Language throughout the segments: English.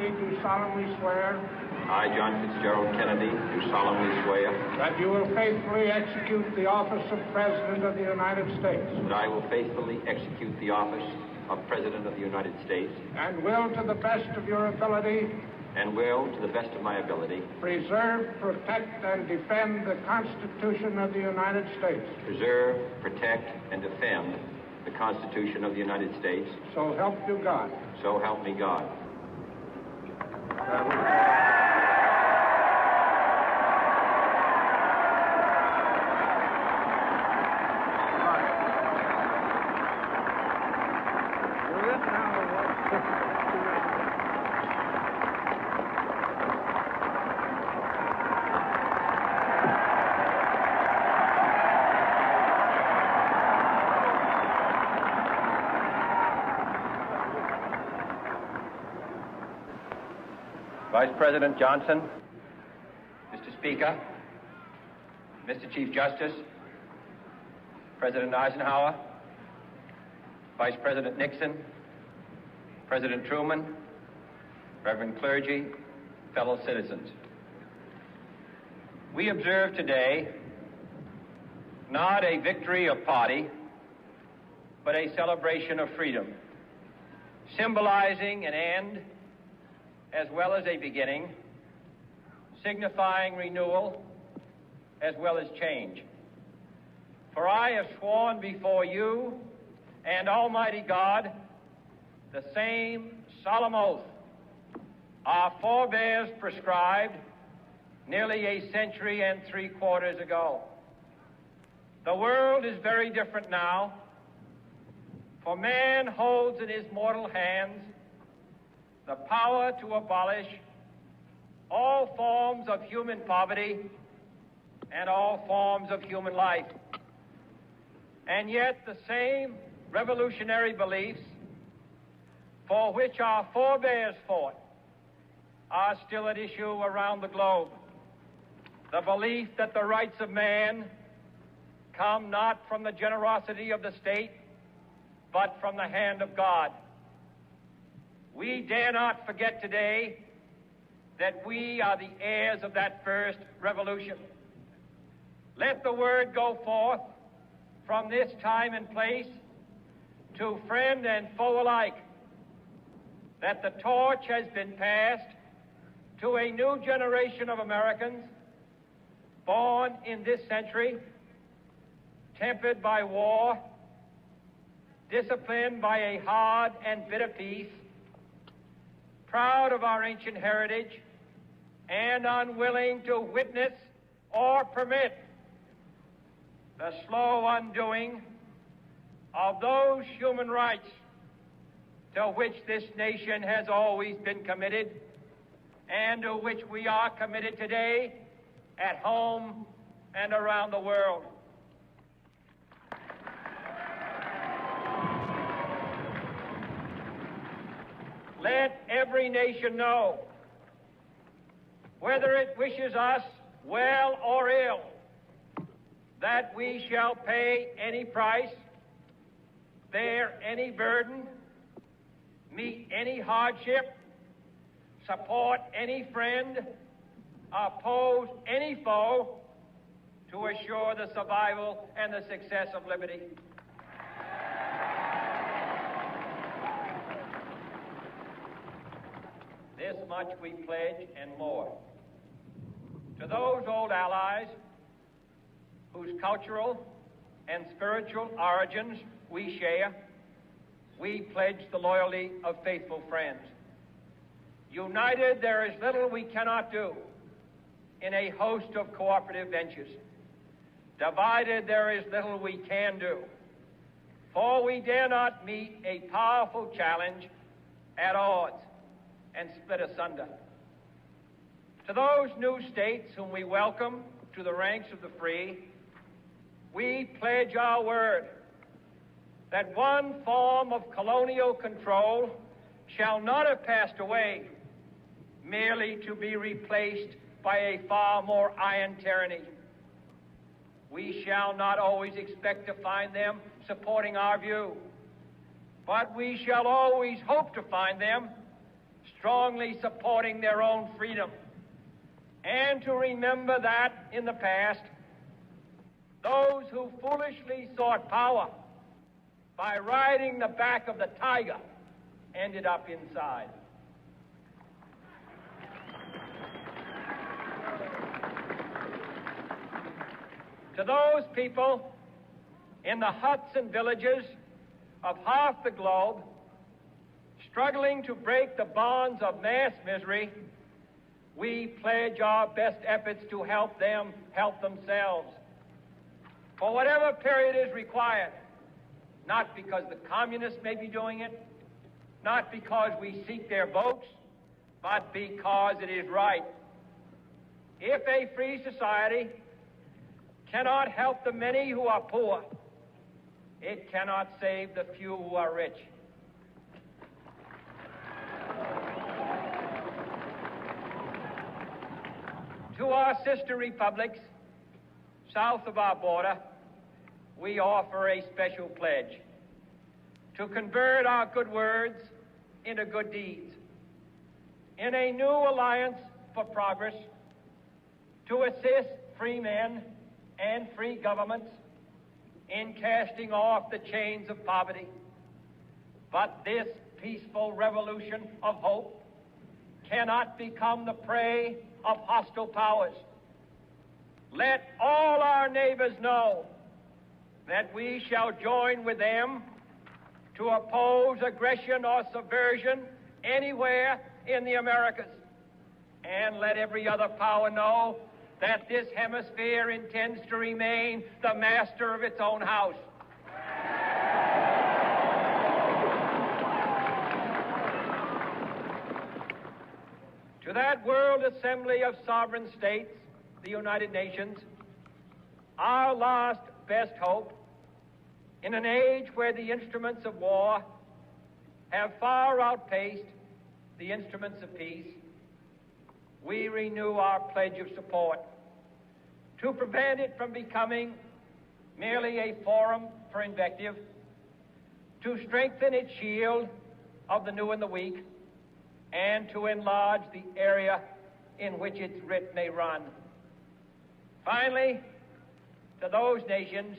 Kennedy, do solemnly swear I, John Fitzgerald Kennedy, do solemnly swear that you will faithfully execute the office of President of the United States that I will faithfully execute the office of President of the United States and will, to the best of your ability, and will, to the best of my ability, preserve, protect, and defend the Constitution of the United States. Preserve, protect, and defend the Constitution of the United States. So help you God. So help me God. Vice President Johnson, Mr. Speaker, Mr. Chief Justice, President Eisenhower, Vice President Nixon, President Truman, Reverend clergy, fellow citizens. We observe today not a victory of party, but a celebration of freedom, symbolizing an end as well as a beginning, signifying renewal as well as change. For I have sworn before you and Almighty God the same solemn oath our forebears prescribed nearly a century and 3/4 ago. The world is very different now, for man holds in his mortal hands the power to abolish all forms of human poverty and all forms of human life. And yet the same revolutionary beliefs for which our forebears fought are still at issue around the globe. The belief that the rights of man come not from the generosity of the state, but from the hand of God. We dare not forget today that we are the heirs of that first revolution. Let the word go forth from this time and place to friend and foe alike that the torch has been passed to a new generation of Americans born in this century, tempered by war, disciplined by a hard and bitter peace, proud of our ancient heritage, and unwilling to witness or permit the slow undoing of those human rights to which this nation has always been committed and to which we are committed today at home and around the world. Let every nation know, whether it wishes us well or ill, that we shall pay any price, bear any burden, meet any hardship, support any friend, oppose any foe to assure the survival and the success of liberty. This much we pledge and more. To those old allies whose cultural and spiritual origins we share, we pledge the loyalty of faithful friends. United, there is little we cannot do in a host of cooperative ventures. Divided, there is little we can do, for we dare not meet a powerful challenge at odds and split asunder. To those new states whom we welcome to the ranks of the free, we pledge our word that one form of colonial control shall not have passed away, merely to be replaced by a far more iron tyranny. We shall not always expect to find them supporting our view, but we shall always hope to find them strongly supporting their own freedom, and to remember that in the past, those who foolishly sought power by riding the back of the tiger ended up inside. To those people in the huts and villages of half the globe struggling to break the bonds of mass misery, we pledge our best efforts to help them help themselves for whatever period is required, not because the communists may be doing it, not because we seek their votes, but because it is right. If a free society cannot help the many who are poor, it cannot save the few who are rich. To our sister republics south of our border, we offer a special pledge to convert our good words into good deeds, in a new alliance for progress, to assist free men and free governments in casting off the chains of poverty. But this peaceful revolution of hope cannot become the prey of hostile powers. Let all our neighbors know that we shall join with them to oppose aggression or subversion anywhere in the Americas. And let every other power know that this hemisphere intends to remain the master of its own house. To that World Assembly of Sovereign States, the United Nations, our last best hope, in an age where the instruments of war have far outpaced the instruments of peace, we renew our pledge of support to prevent it from becoming merely a forum for invective, to strengthen its shield of the new and the weak, and to enlarge the area in which its writ may run. Finally, to those nations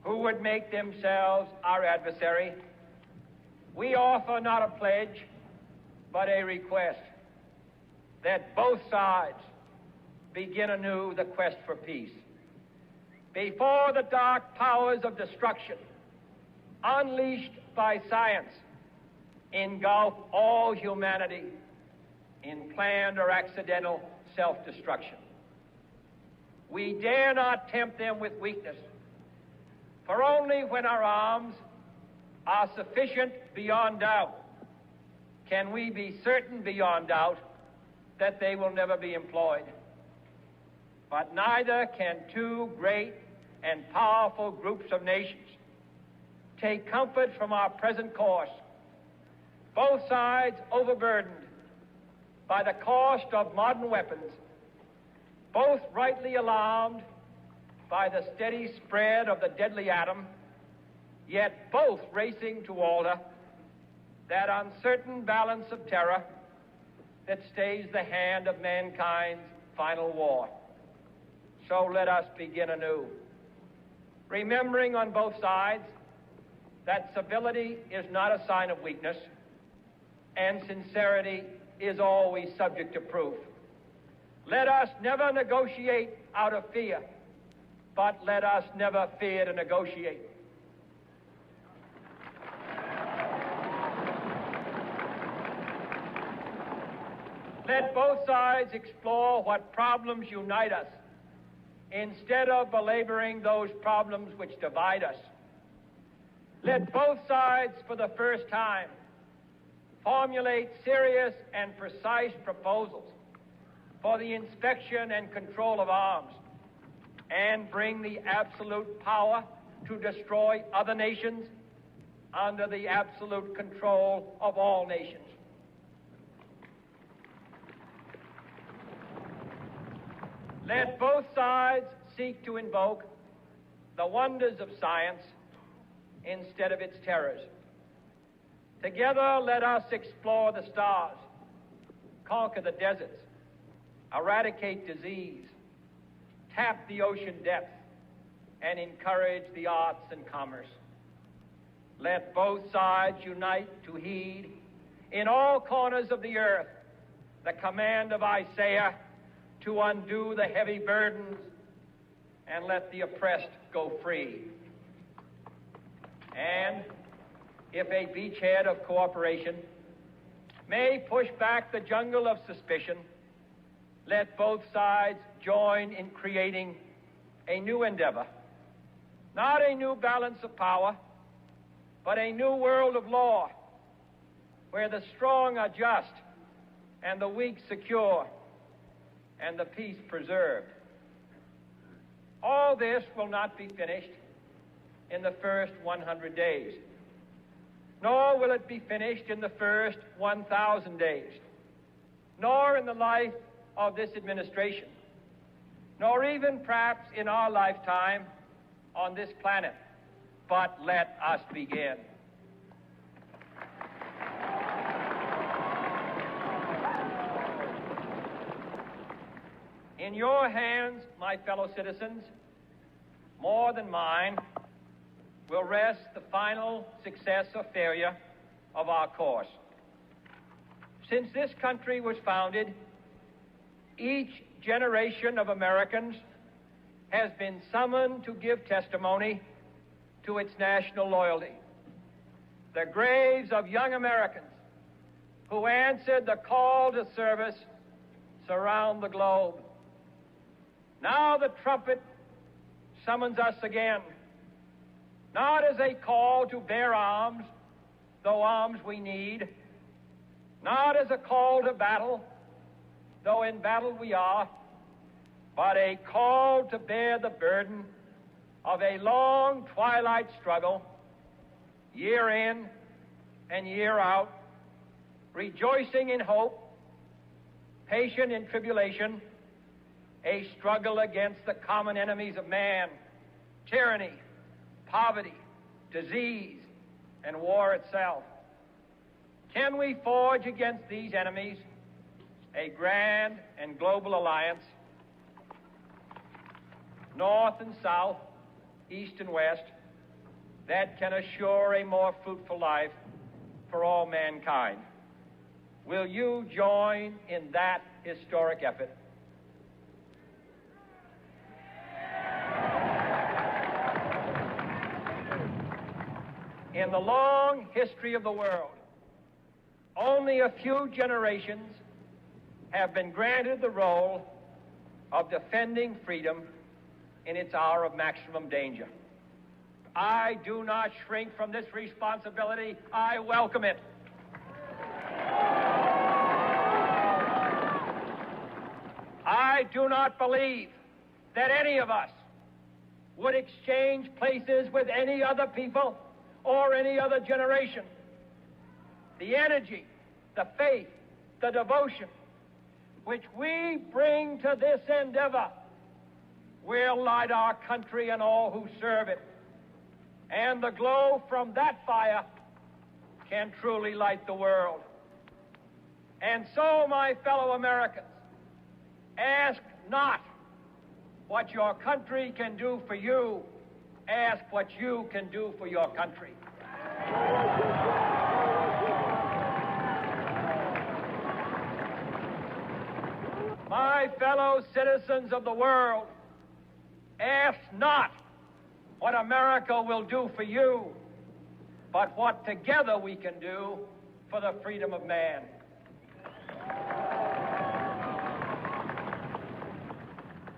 who would make themselves our adversary, we offer not a pledge, but a request that both sides begin anew the quest for peace. Before the dark powers of destruction, unleashed by science, engulf all humanity in planned or accidental self-destruction. We dare not tempt them with weakness, for only when our arms are sufficient beyond doubt can we be certain beyond doubt that they will never be employed. But neither can two great and powerful groups of nations take comfort from our present course, both sides overburdened by the cost of modern weapons, both rightly alarmed by the steady spread of the deadly atom, yet both racing to alter that uncertain balance of terror that stays the hand of mankind's final war. So let us begin anew, remembering on both sides that civility is not a sign of weakness, and sincerity is always subject to proof. Let us never negotiate out of fear, but let us never fear to negotiate. Let both sides explore what problems unite us, instead of belaboring those problems which divide us. Let both sides, for the first time, formulate serious and precise proposals for the inspection and control of arms, and bring the absolute power to destroy other nations under the absolute control of all nations. Let both sides seek to invoke the wonders of science instead of its terrors. Together, let us explore the stars, conquer the deserts, eradicate disease, tap the ocean depths, and encourage the arts and commerce. Let both sides unite to heed in all corners of the earth the command of Isaiah to undo the heavy burdens and let the oppressed go free. And if a beachhead of cooperation may push back the jungle of suspicion, let both sides join in creating a new endeavor, not a new balance of power, but a new world of law, where the strong are just and the weak secure and the peace preserved. All this will not be finished in the first 100 days, nor will it be finished in the first 1,000 days, nor in the life of this administration, nor even perhaps in our lifetime on this planet. But let us begin. In your hands, my fellow citizens, more than mine, will rest the final success or failure of our course. Since this country was founded, each generation of Americans has been summoned to give testimony to its national loyalty. The graves of young Americans who answered the call to service surround the globe. Now the trumpet summons us again, not as a call to bear arms, though arms we need, not as a call to battle, though in battle we are, but a call to bear the burden of a long twilight struggle, year in and year out, rejoicing in hope, patient in tribulation, a struggle against the common enemies of man, tyranny, poverty, disease, and war itself. Can we forge against these enemies a grand and global alliance, north and south, east and west, that can assure a more fruitful life for all mankind? Will you join in that historic effort? In the long history of the world, only a few generations have been granted the role of defending freedom in its hour of maximum danger. I do not shrink from this responsibility. I welcome it. I do not believe that any of us would exchange places with any other people or any other generation. The energy, the faith, the devotion which we bring to this endeavor will light our country and all who serve it. And the glow from that fire can truly light the world. And so, my fellow Americans, ask not what your country can do for you. Ask what you can do for your country. My fellow citizens of the world, ask not what America will do for you, but what together we can do for the freedom of man.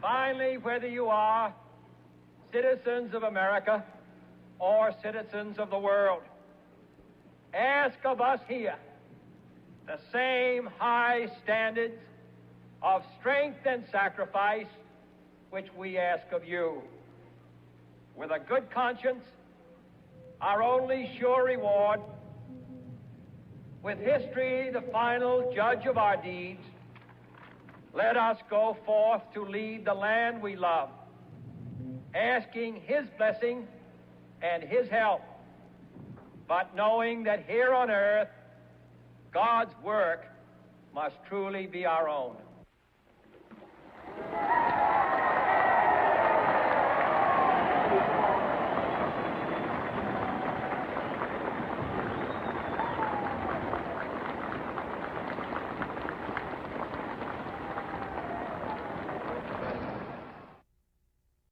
Finally, whether you are citizens of America or citizens of the world, ask of us here the same high standards of strength and sacrifice which we ask of you. With a good conscience, our only sure reward, with history the final judge of our deeds, let us go forth to lead the land we love, asking His blessing and His help, but knowing that here on earth God's work must truly be our own.